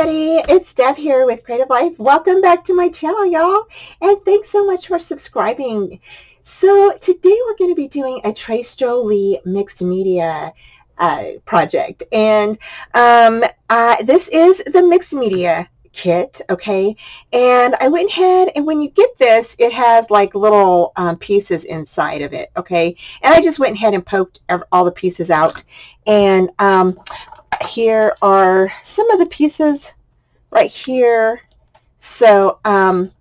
everybody, it's Deb here with Creative Life. Welcome back to my channel, y'all, and thanks so much for subscribing. So today we're going to be doing a Trace Jolie mixed media project, and this is the mixed media kit, okay? And I went ahead, and when you get this, it has like little pieces inside of it, okay? And I just went ahead and poked all the pieces out, and here are some of the pieces right here. So and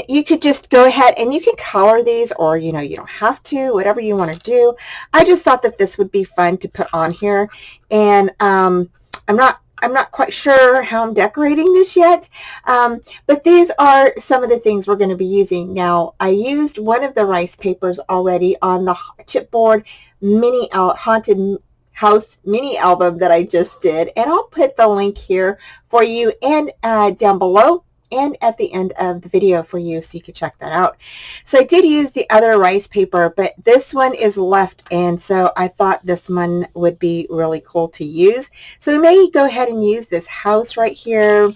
you could just go ahead and you can color these, or you don't have to, whatever you want to do. I just thought that this would be fun to put on here, and I'm not quite sure how I'm decorating this yet, but these are some of the things we're going to be using. Now, I used one of the rice papers already on the chipboard mini haunted house mini album that I just did, and I'll put the link here for you and down below and at the end of the video for you, so you can check that out. So I did use the other rice paper, but this one is left, and so I thought this one would be really cool to use. So we may go ahead and use this house right here.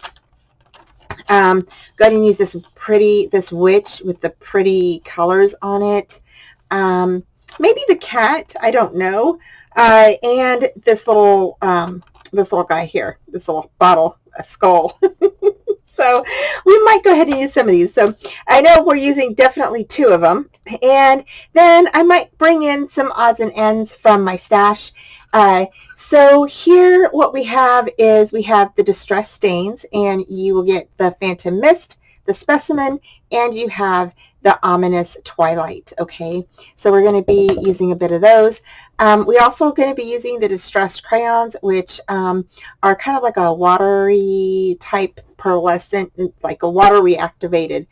Go ahead and use this witch with the pretty colors on it. Maybe the cat, I don't know. And this little guy here, this little bottle, a skull. So we might go ahead and use some of these. So I know we're using definitely 2 of them. And then I might bring in some odds and ends from my stash. So here what we have is we have the Distress Stains, and you will get the Phantom Mist, the Specimen, and you have the Ominous Twilight. Okay, so we're going to be using a bit of those. We also going to be using the Distressed Crayons, which are kind of like a watery type pearlescent, like a water reactivated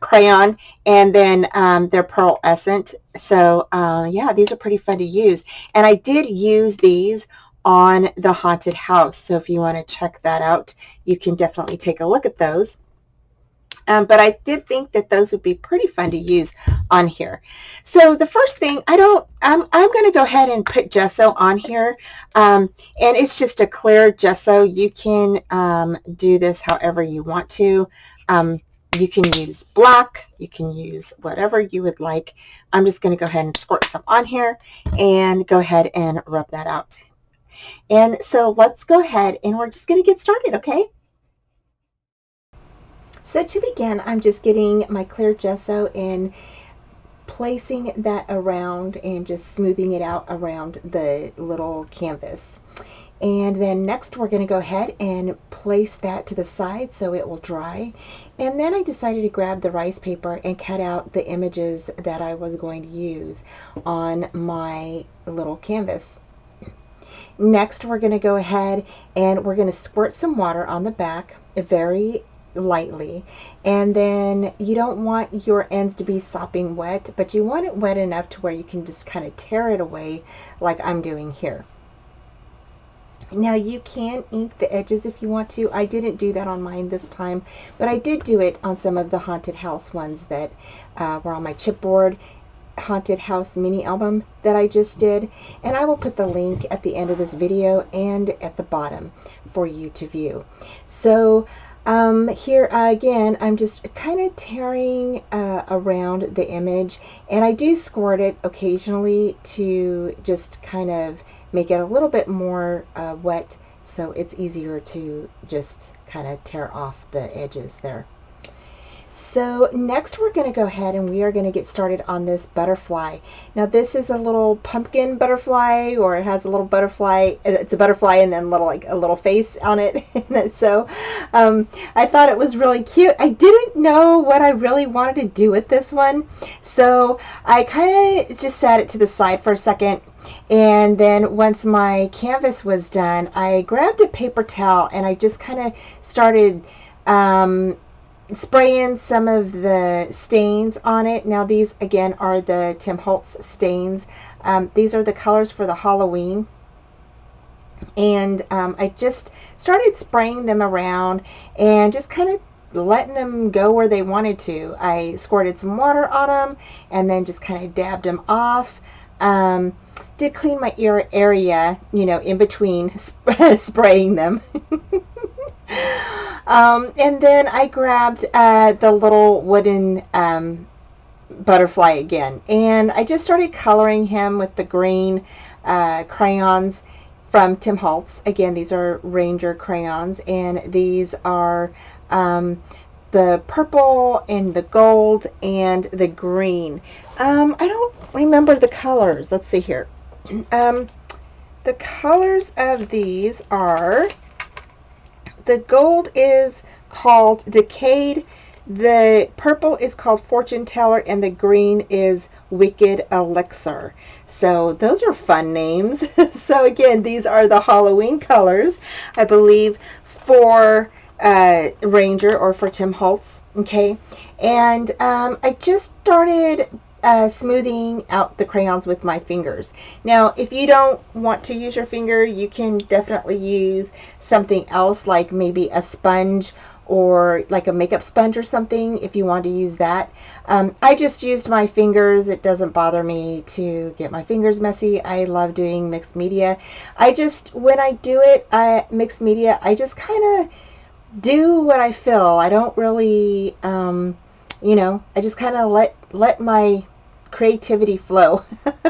crayon, and then they're pearlescent. So yeah, these are pretty fun to use, and I did use these on the haunted house, so if you want to check that out, you can definitely take a look at those. But I did think that those would be pretty fun to use on here. So the first thing, I'm going to go ahead and put gesso on here, and it's just a clear gesso. You can do this however you want to. You can use black, you can use whatever you would like. I'm just going to go ahead and squirt some on here and go ahead and rub that out. And so let's go ahead and we're just going to get started, okay? So to begin, I'm just getting my clear gesso and placing that around and just smoothing it out around the little canvas. And then next we're going to go ahead and place that to the side so it will dry. And then I decided to grab the rice paper and cut out the images that I was going to use on my little canvas. Next we're going to go ahead and we're going to squirt some water on the back, very lightly, and then you don't want your ends to be sopping wet, but you want it wet enough to where you can just kind of tear it away like I'm doing here. Now you can ink the edges if you want to. I didn't do that on mine this time, but I did do it on some of the haunted house ones that were on my chipboard haunted house mini album that I just did, and I will put the link at the end of this video and at the bottom for you to view. So here again, I'm just kind of tearing around the image, and I do squirt it occasionally to just kind of make it a little bit more wet, so it's easier to just kind of tear off the edges there. So next we're going to go ahead and we are going to get started on this butterfly. Now this is a little pumpkin butterfly, or it has a little butterfly. It's a butterfly and then like a little face on it. So I thought it was really cute. I didn't know what I really wanted to do with this one, so I kind of just sat it to the side for a second. And then once my canvas was done, I grabbed a paper towel and I just kind of started spraying some of the stains on it. Now these again are the Tim Holtz stains. These are the colors for the Halloween, and I just started spraying them around and just kind of letting them go where they wanted to. I squirted some water on them and then just kind of dabbed them off. Did clean my ear area, in between spraying them. And then I grabbed the little wooden butterfly again, and I just started coloring him with the green crayons from Tim Holtz. Again, these are Ranger crayons, and these are the purple and the gold and the green. I don't remember the colors. Let's see here. The colors of these are, the gold is called Decayed, the purple is called Fortune Teller, and the green is Wicked Elixir. So those are fun names. So again, these are the Halloween colors, I believe, for Ranger, or for Tim Holtz. Okay, and I just started smoothing out the crayons with my fingers. Now, if you don't want to use your finger, you can definitely use something else, like maybe a sponge, or like a makeup sponge or something, if you want to use that. I just used my fingers. It doesn't bother me to get my fingers messy. I love doing mixed media. When I do it, mixed media, I just kind of do what I feel. I don't really, I just kind of let my creativity flow.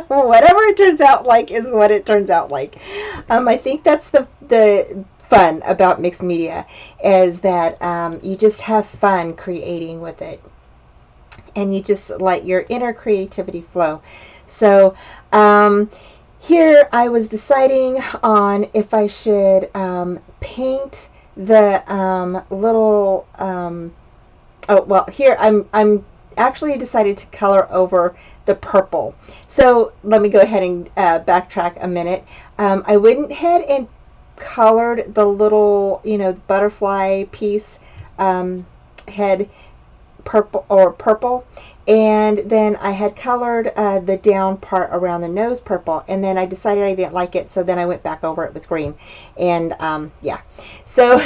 Whatever it turns out like is what it turns out like. I think that's the fun about mixed media, is that you just have fun creating with it, and you just let your inner creativity flow. So here I was deciding on if I should paint the little oh, well, here I'm actually decided to color over the purple. So let me go ahead and backtrack a minute. I went ahead and colored the little, butterfly piece head purple, and then I had colored the down part around the nose purple, and then I decided I didn't like it, so then I went back over it with green, and yeah. So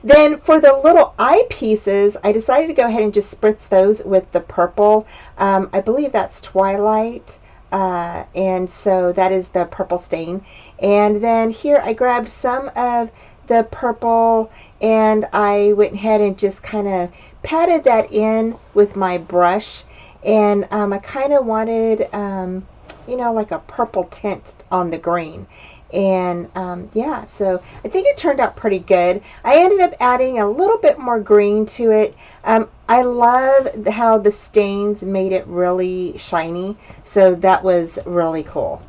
then for the little eye pieces, I decided to go ahead and just spritz those with the purple. I believe that's Twilight. And so that is the purple stain. And then here I grabbed some of the purple, and I went ahead and just kind of patted that in with my brush. And I kind of wanted, like a purple tint on the green. And yeah, so I think it turned out pretty good. I ended up adding a little bit more green to it. I love how the stains made it really shiny, so that was really cool.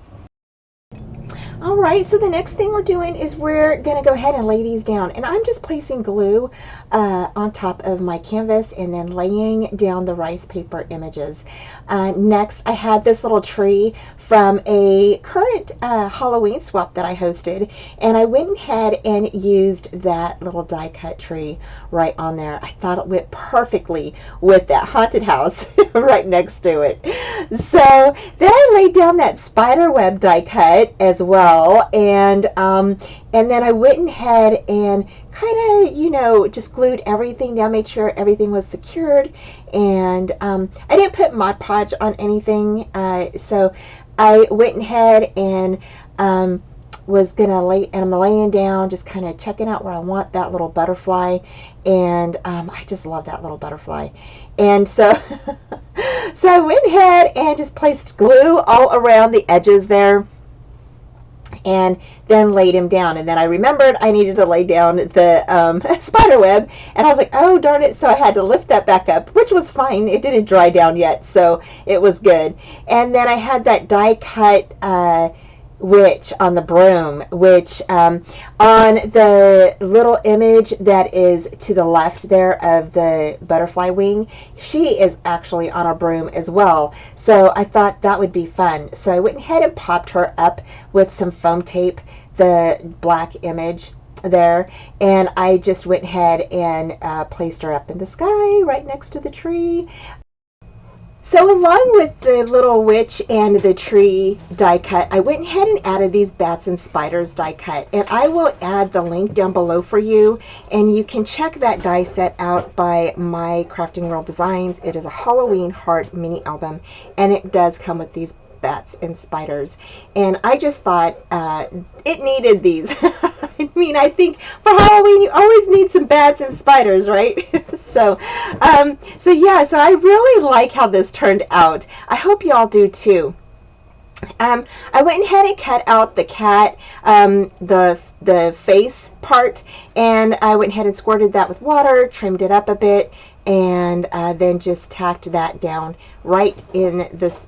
All right, so the next thing we're doing is we're going to go ahead and lay these down. And I'm just placing glue on top of my canvas and then laying down the rice paper images. Next, I had this little tree from a current Halloween swap that I hosted. And I went ahead and used that little die cut tree right on there. I thought it went perfectly with that haunted house right next to it. So then I laid down that spider web die cut as well. And then I went ahead and kind of, just glued everything down, made sure everything was secured. And I didn't put Mod Podge on anything. So I went ahead and was gonna lay, and I'm laying down, just kind of checking out where I want that little butterfly. And I just love that little butterfly. And so so I went ahead and just placed glue all around the edges there, and then laid him down. And then I remembered I needed to lay down the spider web, and I was like, oh darn it, so I had to lift that back up, which was fine. It didn't dry down yet, so it was good. And then I had that die cut witch on the broom, which on the little image that is to the left there of the butterfly wing, she is actually on a broom as well. So I thought that would be fun. So I went ahead and popped her up with some foam tape, the black image there, and I just went ahead and placed her up in the sky right next to the tree. So along with the little witch and the tree die cut, I went ahead and added these bats and spiders die cut. And I will add the link down below for you. And you can check that die set out by My Crafting World Designs. It is a Halloween Heart mini album. And it does come with these bats and spiders. And I just thought it needed these. I mean, I think for Halloween you always need some bats and spiders, right? So yeah, so I really like how this turned out. I hope y'all do too. I went ahead and cut out the cat, the face part, and I went ahead and squirted that with water, trimmed it up a bit, and then just tacked that down right in this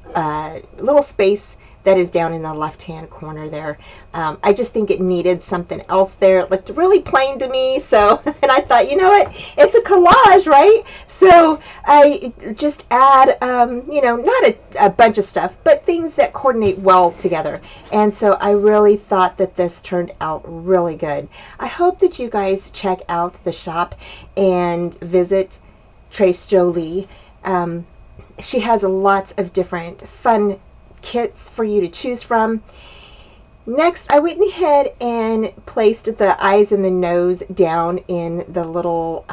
little space that is down in the left-hand corner there. I just think it needed something else there. It looked really plain to me, so, and I thought, you know what, it's a collage, right? So I just add, not a bunch of stuff, but things that coordinate well together. And so I really thought that this turned out really good. I hope that you guys check out the shop and visit Trace Jolie. She has lots of different fun kits for you to choose from. Next, I went ahead and placed the eyes and the nose down in the little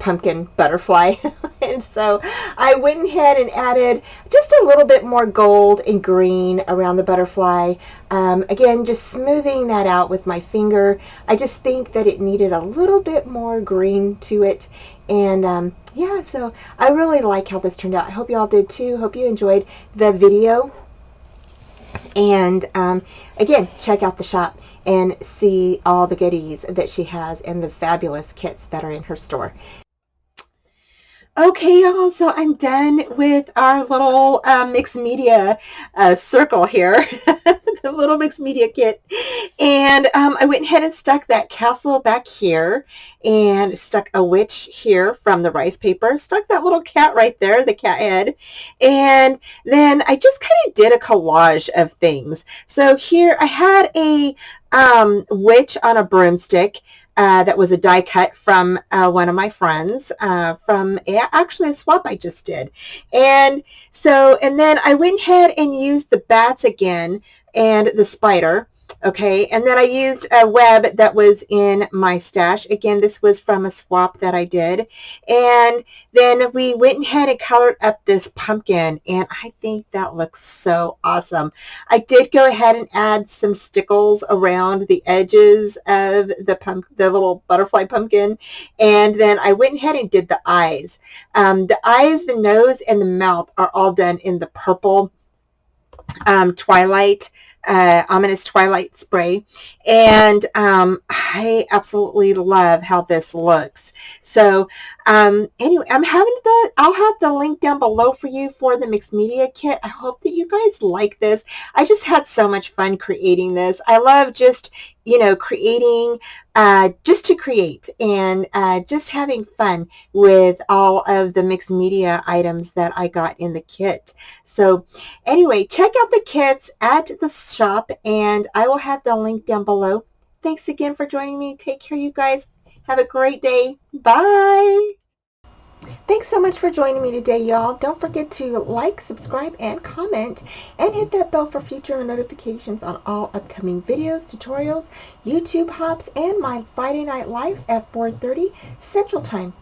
pumpkin butterfly. And so I went ahead and added just a little bit more gold and green around the butterfly. Again, just smoothing that out with my finger. I just think that it needed a little bit more green to it. And yeah, so I really like how this turned out. I hope you all did too. Hope you enjoyed the video. And again, check out the shop and see all the goodies that she has and the fabulous kits that are in her store. Okay, y'all, so I'm done with our little mixed media circle here, the little mixed media kit. And I went ahead and stuck that castle back here and stuck a witch here from the rice paper, stuck that little cat right there, the cat head. And then I just kind of did a collage of things. So here I had a witch on a broomstick. That was a die cut from one of my friends from actually a swap I just did. And then I went ahead and used the bats again and the spider. Okay, and then I used a web that was in my stash. Again, this was from a swap that I did. And then we went ahead and colored up this pumpkin, and I think that looks so awesome. I did go ahead and add some stickles around the edges of the little butterfly pumpkin, and then I went ahead and did the eyes. The eyes, the nose, and the mouth are all done in the purple Twilight ominous twilight spray, and I absolutely love how this looks. So anyway, I'll have the link down below for you for the mixed media kit. I hope that you guys like this. I just had so much fun creating this. I love just creating just to create, and just having fun with all of the mixed media items that I got in the kit. So anyway, check out the kits at the shop, and I will have the link down below. Thanks again for joining me. Take care, you guys. Have a great day. Bye. Thanks so much for joining me today, y'all. Don't forget to like, subscribe, and comment, and hit that bell for future notifications on all upcoming videos, tutorials, YouTube hops, and my Friday night lives at 4:30 Central Time.